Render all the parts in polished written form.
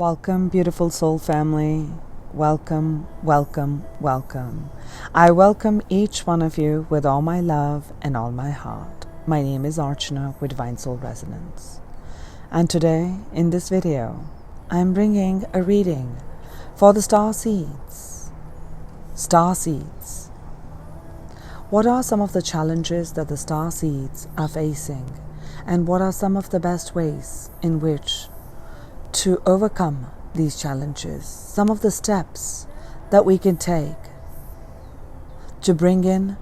Welcome, beautiful soul family. Welcome, welcome, welcome. I welcome each one of you with all my love and all my heart. My name is Archana with Divine Soul Resonance. And today, in this video, I'm bringing a reading for the Starseeds. Starseeds. What are some of the challenges that the Starseeds are facing? And what are some of the best ways in which to overcome these challenges? Some of the steps that we can take to bring in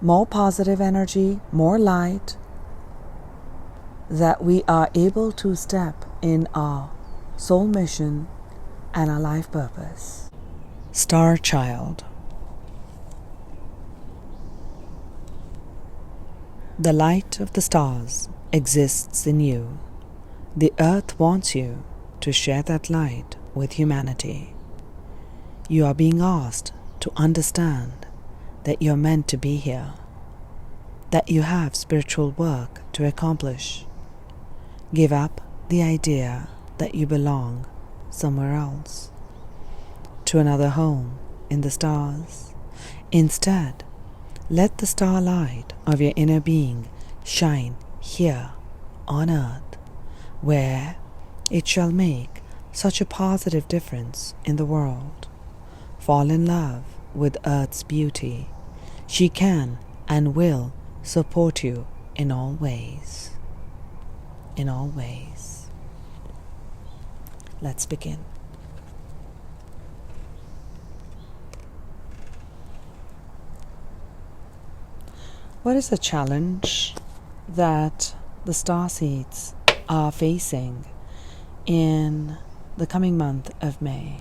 more positive energy, more light, that we are able to step in our soul mission and our life purpose. Star Child. The light of the stars exists in you. The earth wants you to share that light with humanity. You are being asked to understand that you're meant to be here, that you have spiritual work to accomplish. Give up the idea that you belong somewhere else, to another home in the stars. Instead, let the starlight of your inner being shine here on earth, where it shall make such a positive difference in the world. Fall in love with Earth's beauty. She can and will support you in all ways. In all ways. Let's begin. What is the challenge that the Starseeds are facing in the coming month of May?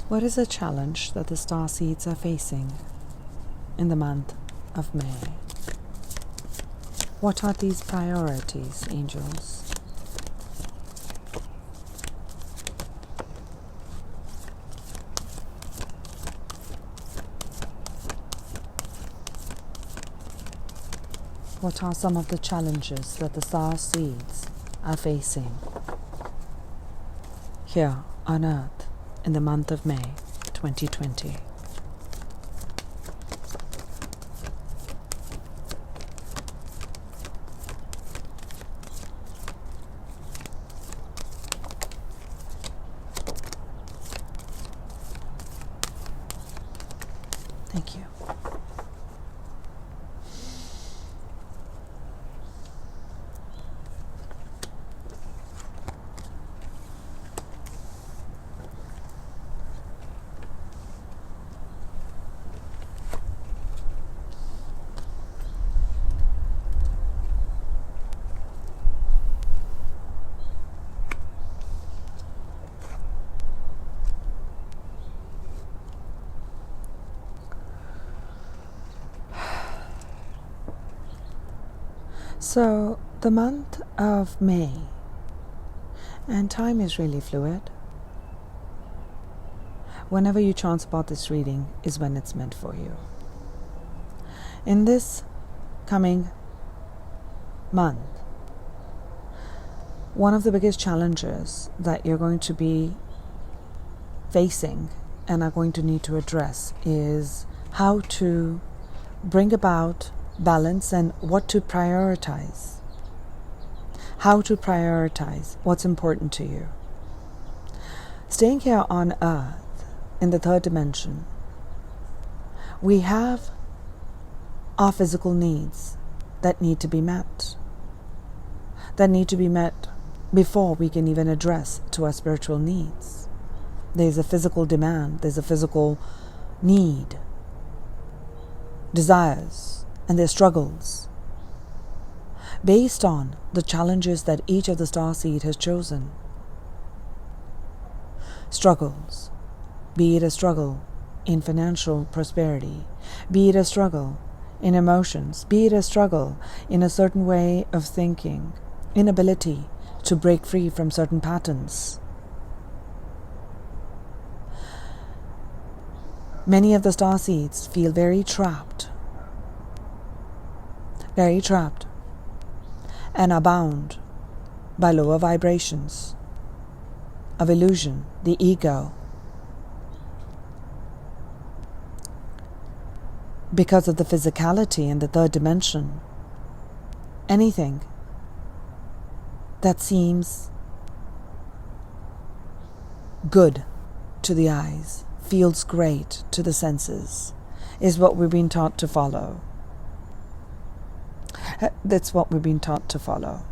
What is the challenge that the Starseeds are facing in the month of May? What are these priorities, angels? What are some of the challenges that the Starseeds are facing here on Earth in the month of May 2020? Thank you. So, the month of May, and time is really fluid. Whenever you chance about this reading is when it's meant for you. In this coming month, one of the biggest challenges that you're going to be facing and are going to need to address is how to bring about balance and what to prioritize. How to prioritize what's important to you. Staying here on Earth, in the third dimension, we have our physical needs that need to be met. That need to be met before we can even address to our spiritual needs. There's a physical demand, there's a physical need, desires, and their struggles, based on the challenges that each of the Starseed has chosen. Struggles, be it a struggle in financial prosperity, be it a struggle in emotions, be it a struggle in a certain way of thinking, inability to break free from certain patterns. Many of the starseeds feel very trapped, and are bound by lower vibrations of illusion, the ego, because of the physicality and the third dimension. Anything that seems good to the eyes, feels great to the senses, is what we've been taught to follow. That's what we've been taught to follow.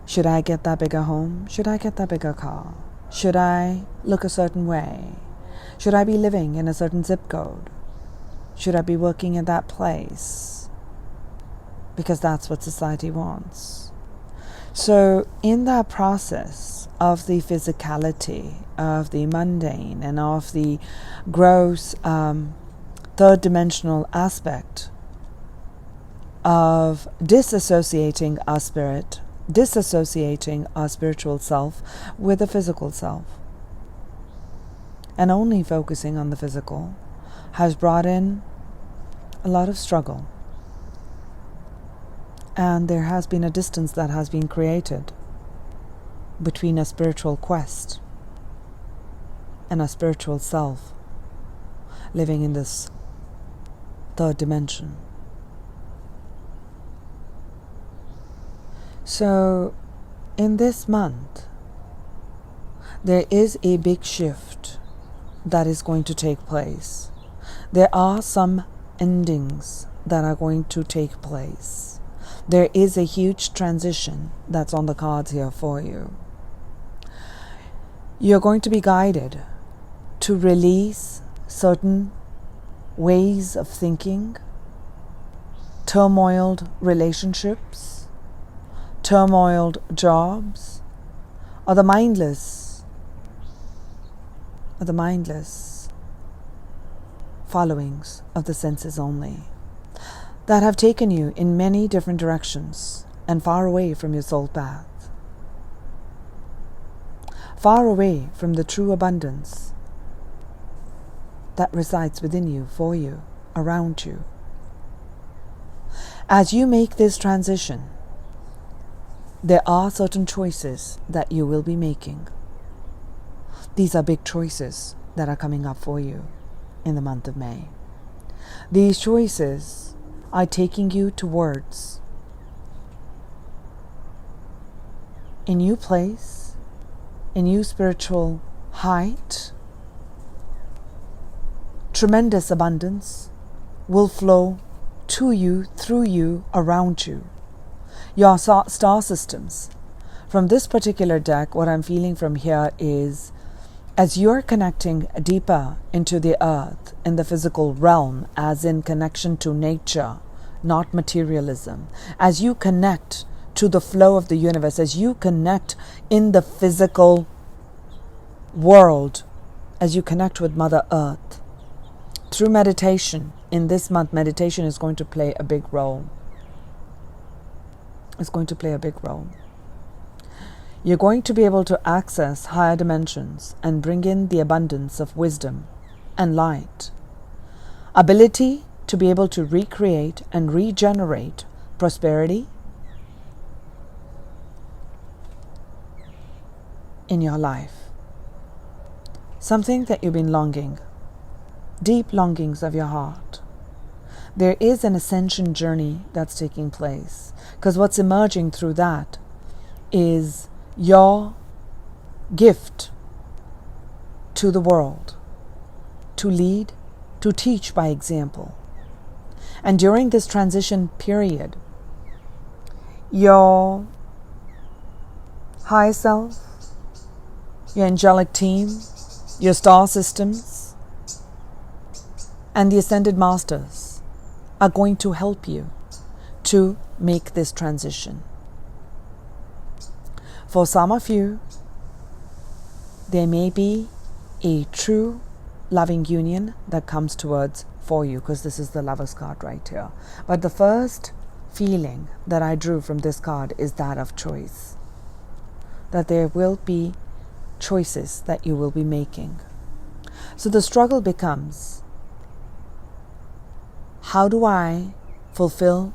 Should I get that bigger home? Should I get that bigger car? Should I look a certain way? Should I be living in a certain zip code? Should I be working in that place? Because that's what society wants. So in that process of the physicality, of the mundane, and of the gross third dimensional aspect of disassociating our spirit, disassociating our spiritual self with the physical self, and only focusing on the physical, has brought in a lot of struggle. And there has been a distance that has been created between a spiritual quest and a spiritual self living in this third dimension. So, in this month, there is a big shift that is going to take place. There are some endings that are going to take place. There is a huge transition that's on the cards here for you. You're going to be guided to release certain ways of thinking, turmoiled relationships, turmoiled jobs, or the mindless followings of the senses only, that have taken you in many different directions and far away from your soul path, far away from the true abundance that resides within you, for you, around you. As you make this transition, there are certain choices that you will be making. These are big choices that are coming up for you in the month of May. These choices are taking you towards a new place, a new spiritual height. Tremendous abundance will flow to you, through you, around you. Your star systems. From this particular deck, what I'm feeling from here is, as you're connecting deeper into the earth, in the physical realm, as in connection to nature, not materialism, as you connect to the flow of the universe, as you connect in the physical world, as you connect with Mother Earth, through meditation, in this month, meditation is going to play a big role. It's going to play a big role. You're going to be able to access higher dimensions and bring in the abundance of wisdom and light. Ability to be able to recreate and regenerate prosperity in your life. Something that you've been longing, deep longings of your heart. There is an ascension journey that's taking place, because what's emerging through that is your gift to the world, to lead, to teach by example. And during this transition period, your high self, your angelic team, your star systems, and the ascended masters are going to help you to make this transition. For some of you, there may be a true loving union that comes towards for you, because this is the Lover's card right here. But the first feeling that I drew from this card is that of choice. That there will be choices that you will be making. So the struggle becomes, how do I fulfill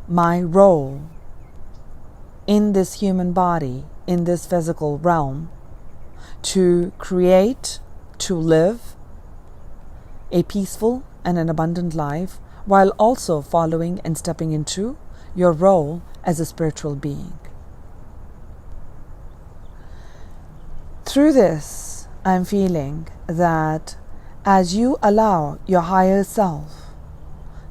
my role in this human body, in this physical realm, to create, to live a peaceful and an abundant life, while also following and stepping into your role as a spiritual being. Through this, I'm feeling that as you allow your higher self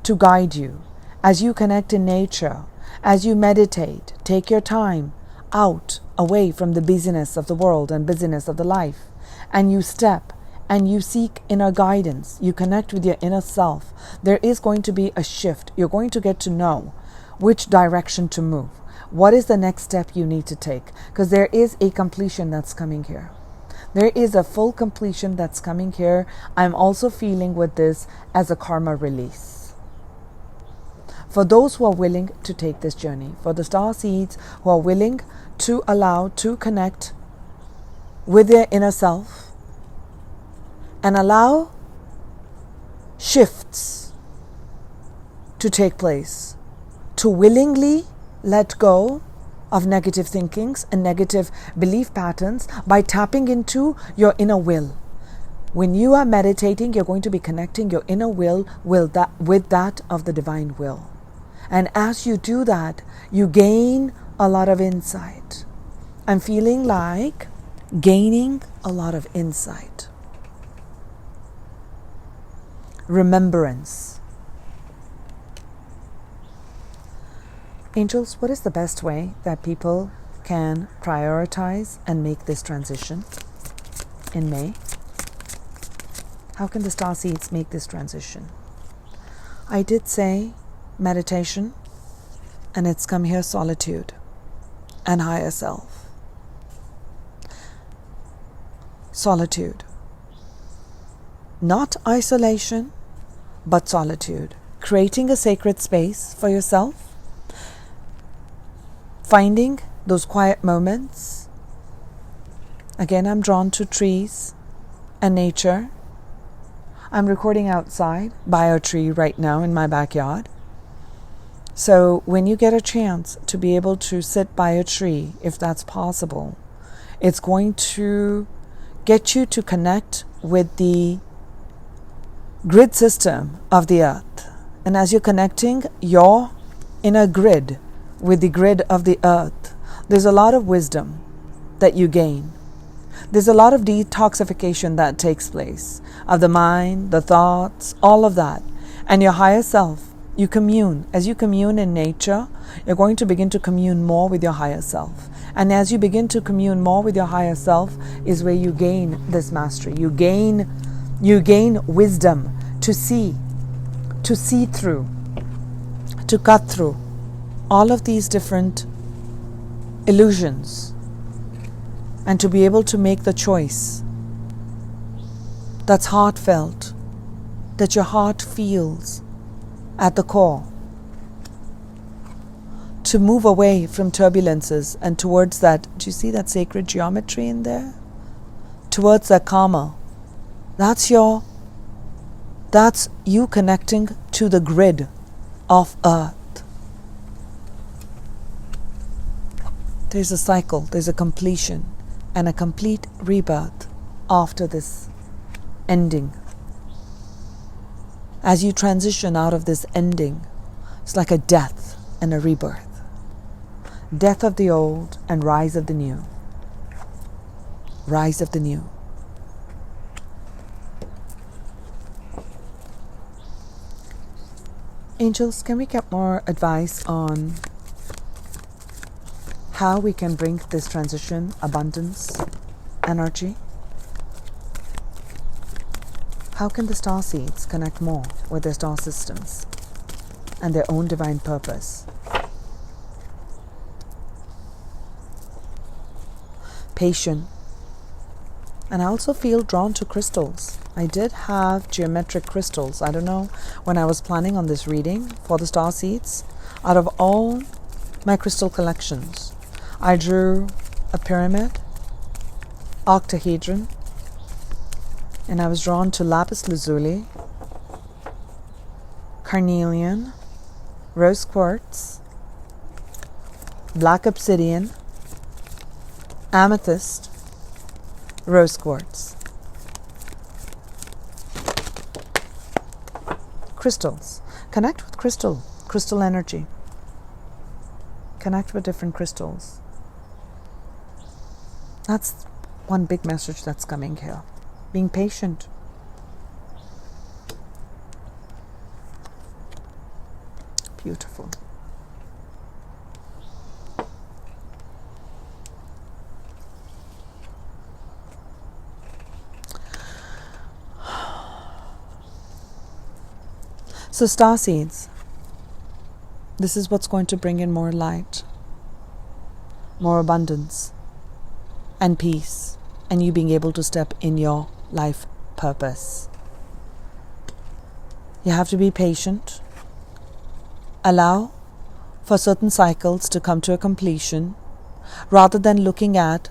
to guide you, as you connect in nature, as you meditate, take your time out, away from the busyness of the world and busyness of the life, and you step and you seek inner guidance, you connect with your inner self, there is going to be a shift. You're going to get to know which direction to move. What is the next step you need to take? Because there is a completion that's coming here. There is a full completion that's coming here. I'm also feeling with this as a karma release. For those who are willing to take this journey, for the Starseeds who are willing to allow, to connect with their inner self and allow shifts to take place, to willingly let go of negative thinkings and negative belief patterns by tapping into your inner will. When you are meditating, you're going to be connecting your inner will with that of the divine will. And as you do that, you gain a lot of insight. I'm feeling like gaining a lot of insight. Remembrance. Angels, what is the best way that people can prioritize and make this transition in May? How can the Starseeds make this transition? I did say meditation, and it's come here solitude and higher self. Solitude. Not isolation, but solitude. Creating a sacred space for yourself. Finding those quiet moments. Again, I'm drawn to trees and nature. I'm recording outside by a tree right now in my backyard. So when you get a chance to be able to sit by a tree, if that's possible, it's going to get you to connect with the grid system of the earth. And as you're connecting your inner grid with the grid of the earth, there's a lot of wisdom that you gain. There's a lot of detoxification that takes place of the mind, the thoughts, all of that. And your higher self, you commune. As you commune in nature, you're going to begin to commune more with your higher self. And as you begin to commune more with your higher self is where you gain this mastery. You gain wisdom to see through, to cut through all of these different illusions, and to be able to make the choice that's heartfelt, that your heart feels at the core, to move away from turbulences and towards that, do you see that sacred geometry in there? Towards that karma. That's you connecting to the grid of earth. There's a cycle, there's a completion, and a complete rebirth after this ending. As you transition out of this ending, it's like a death and a rebirth. Death of the old and rise of the new. Rise of the new. Angels, can we get more advice on how we can bring this transition, abundance, energy? How can the Starseeds connect more with their star systems and their own divine purpose? Patient. And I also feel drawn to crystals. I did have geometric crystals. I don't know, when I was planning on this reading for the Starseeds, out of all my crystal collections, I drew a pyramid, octahedron, And I was drawn to lapis lazuli, carnelian, rose quartz, black obsidian, amethyst, rose quartz. Crystals. Connect with crystal energy. Connect with different crystals. That's one big message that's coming here. Being patient. Beautiful. So starseeds, this is what's going to bring in more light, more abundance, and peace, and you being able to step in your life purpose. You have to be patient. Allow for certain cycles to come to a completion. Rather than looking at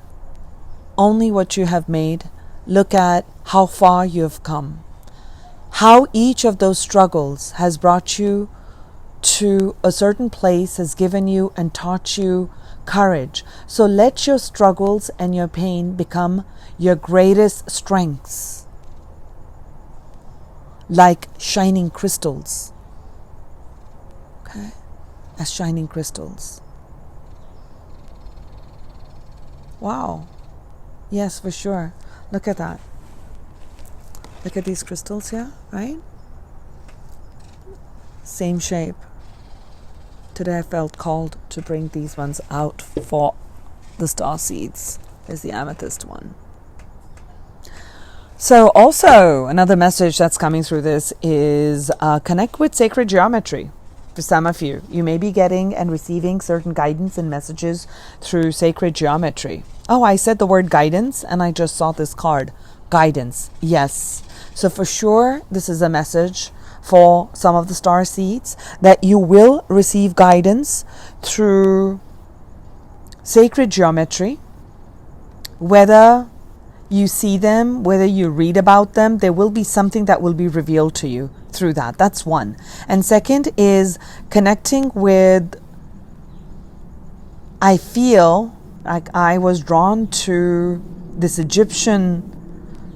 only what you have made, look at how far you have come. How each of those struggles has brought you to a certain place, has given you and taught you courage. So let your struggles and your pain become your greatest strengths, like shining crystals. Okay? As shining crystals. Wow. Yes, for sure. Look at that. Look at these crystals here, right? Same shape. Today I felt called to bring these ones out for the starseeds. There's the amethyst one. So also another message that's coming through this is connect with sacred geometry. For some of you, you may be getting and receiving certain guidance and messages through sacred geometry. Oh, I said the word guidance and I just saw this card. Guidance, yes. So for sure, this is a message for some of the starseeds that you will receive guidance through sacred geometry. Whether you see them, whether you read about them, there will be something that will be revealed to you through that. That's one. And second is connecting with, I feel like I was drawn to this Egyptian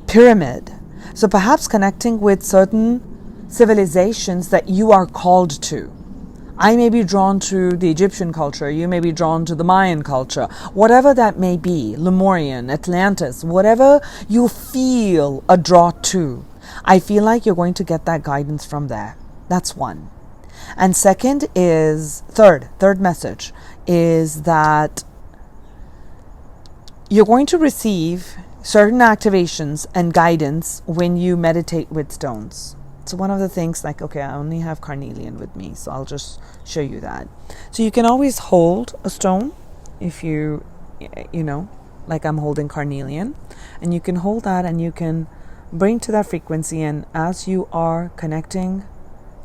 pyramid. So perhaps connecting with certain civilizations that you are called to. I may be drawn to the Egyptian culture. You may be drawn to the Mayan culture. Whatever that may be, Lemurian, Atlantis, whatever you feel a draw to. I feel like you're going to get that guidance from there. That's one. And second is, third message is that you're going to receive certain activations and guidance when you meditate with stones. So one of the things, like, okay, I only have carnelian with me, so I'll just show you that. So you can always hold a stone if you know, like I'm holding carnelian, and you can hold that and you can bring to that frequency, and as you are connecting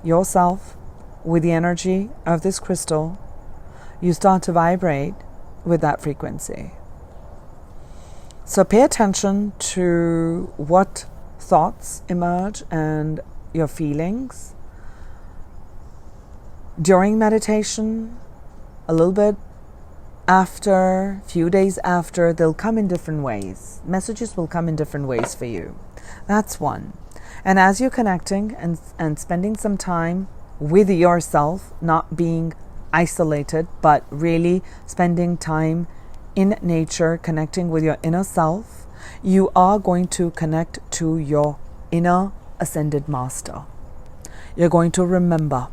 yourself with the energy of this crystal, you start to vibrate with that frequency. So pay attention to what thoughts emerge and your feelings during meditation, a little bit after, few days after. They'll come in different ways. Messages will come in different ways for you. That's one. And as you're connecting and spending some time with yourself, not being isolated, but really spending time in nature, connecting with your inner self, you are going to connect to your inner ascended master. You're going to remember.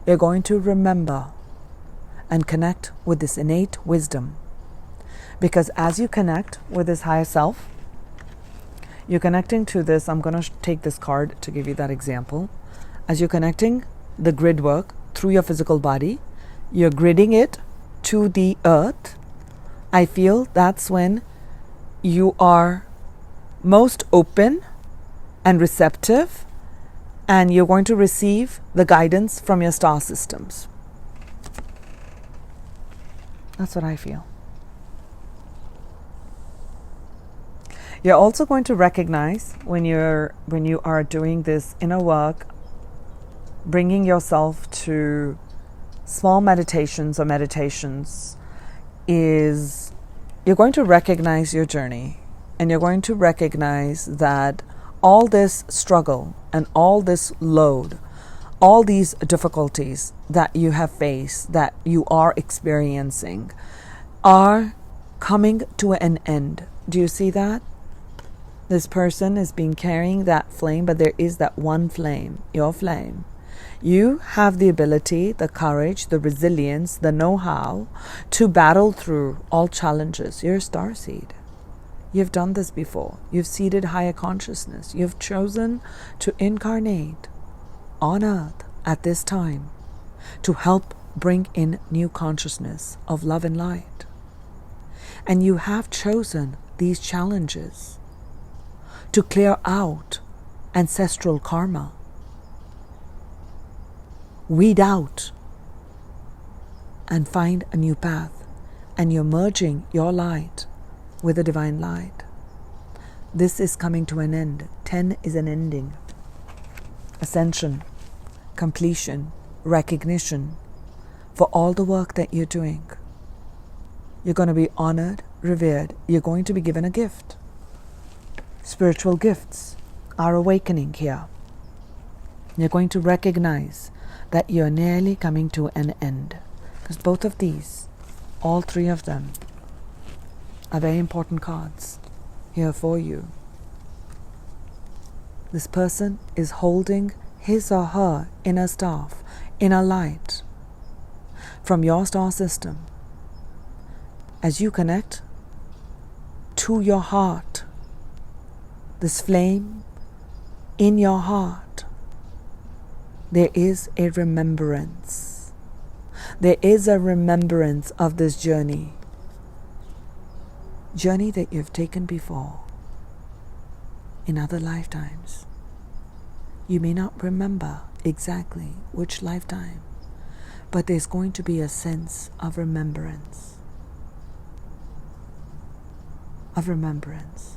You're going to remember and connect with this innate wisdom. Because as you connect with this higher self, you're connecting to this. I'm going to take this card to give you that example. As you're connecting the grid work through your physical body, you're gridding it to the earth. I feel that's when you are most open and receptive, and you're going to receive the guidance from your star systems. That's what I feel. You're also going to recognize when you are doing this inner work, bringing yourself to small meditations or meditations, is you're going to recognize your journey, and you're going to recognize that all this struggle and all this load, all these difficulties that you have faced, that you are experiencing, are coming to an end. Do you see that? This person is being carrying that flame, but there is that one flame, your flame. You have the ability, the courage, the resilience, the know-how to battle through all challenges. You're a starseed. You've done this before. You've seeded higher consciousness. You've chosen to incarnate on earth at this time to help bring in new consciousness of love and light. And you have chosen these challenges to clear out ancestral karma, weed out, and find a new path. And you're merging your light with the divine light. This is coming to an end. 10 is an ending. Ascension, completion, recognition for all the work that you're doing. You're going to be honored, revered. You're going to be given a gift. Spiritual gifts are awakening here. You're going to recognize that you're nearly coming to an end. Because both of these, all three of them, are very important cards here for you. This person is holding his or her inner staff, inner light from your star system. As you connect to your heart, this flame in your heart, there is a remembrance. There is a remembrance of this journey that you've taken before in other lifetimes. You may not remember exactly which lifetime, but there's going to be a sense of remembrance. Of remembrance.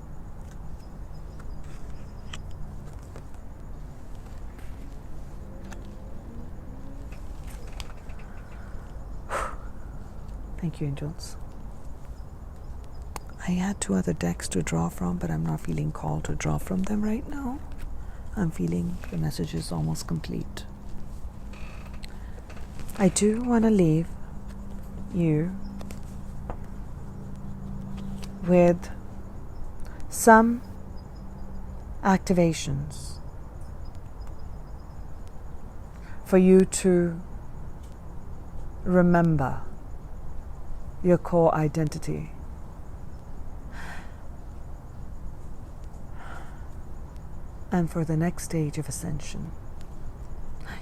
Thank you, angels. I had 2 other decks to draw from, but I'm not feeling called to draw from them right now. I'm feeling the message is almost complete. I do want to leave you with some activations for you to remember your core identity. And for the next stage of ascension.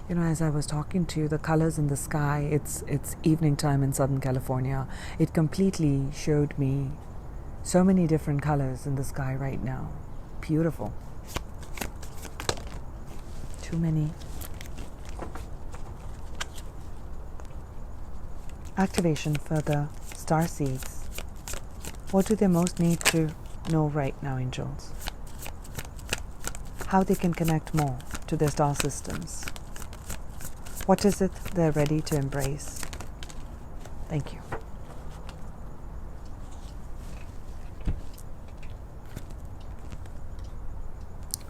You know, as I was talking to you, the colors in the sky, it's evening time in Southern California. It completely showed me so many different colors in the sky right now. Beautiful. Too many. Activation for the Starseeds. What do they most need to know right now, angels? How they can connect more to their star systems. What is it they're ready to embrace? Thank you.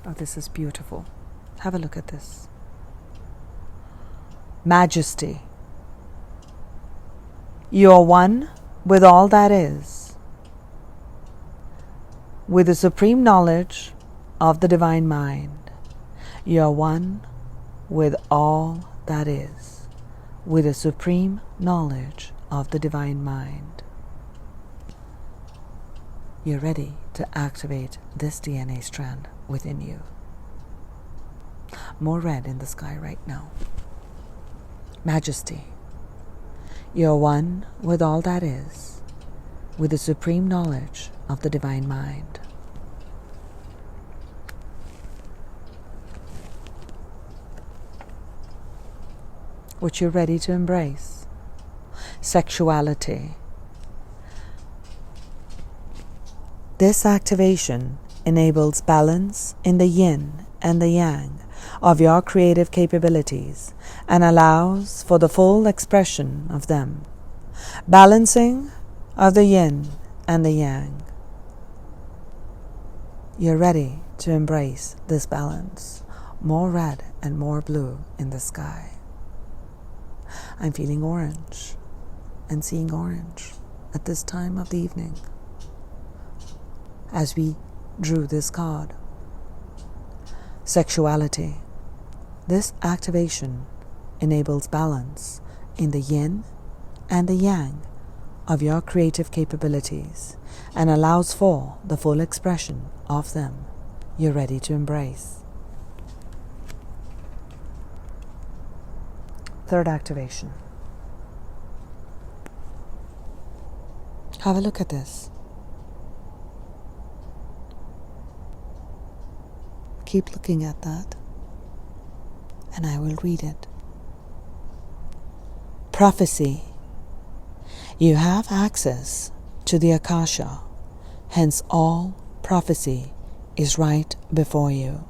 Oh, this is beautiful. Have a look at this. Majesty. You are one with all that is, with the supreme knowledge of the divine mind. You are one with all that is, with the supreme knowledge of the divine mind. You're ready to activate this DNA strand within you. More red in the sky right now. Majesty. You're one with all that is, with the supreme knowledge of the divine mind. What you're ready to embrace. Sexuality. This activation enables balance in the yin and the yang of your creative capabilities and allows for the full expression of them. Balancing of the yin and the yang. You're ready to embrace this balance. More red and more blue in the sky. I'm feeling orange and seeing orange at this time of the evening as we drew this card. Sexuality. This activation enables balance in the yin and the yang of your creative capabilities and allows for the full expression of them. You're ready to embrace. Third activation. Have a look at this. Keep looking at that, and I will read it. Prophecy. You have access to the Akasha, hence all prophecy is right before you.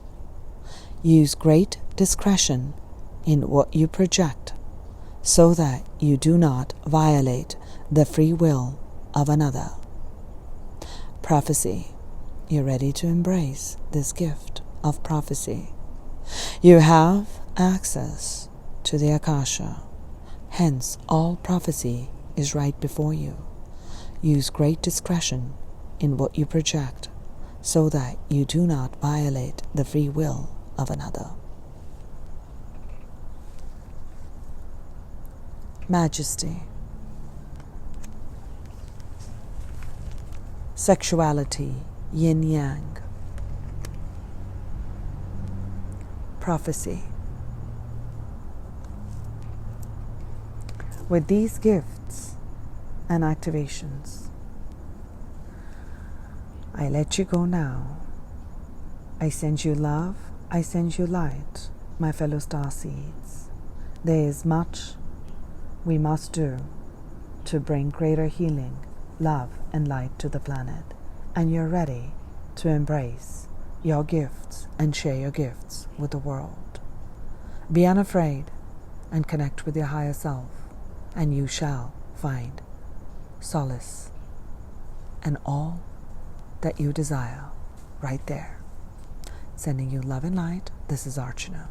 Use great discretion in what you project so that you do not violate the free will of another. Prophecy. You're ready to embrace this gift of prophecy. You have access to the Akasha, hence all prophecy is right before you. Use great discretion in what you project so that you do not violate the free will of another. Majesty. Sexuality, yin-yang. Prophecy. With these gifts and activations, I let you go now. I send you love, I send you light, my fellow starseeds. There is much we must do to bring greater healing, love, and light to the planet, and you're ready to embrace your gifts and share your gifts with the world. Be unafraid and connect with your higher self, and you shall find solace and all that you desire right there. Sending you love and light, this is Archana.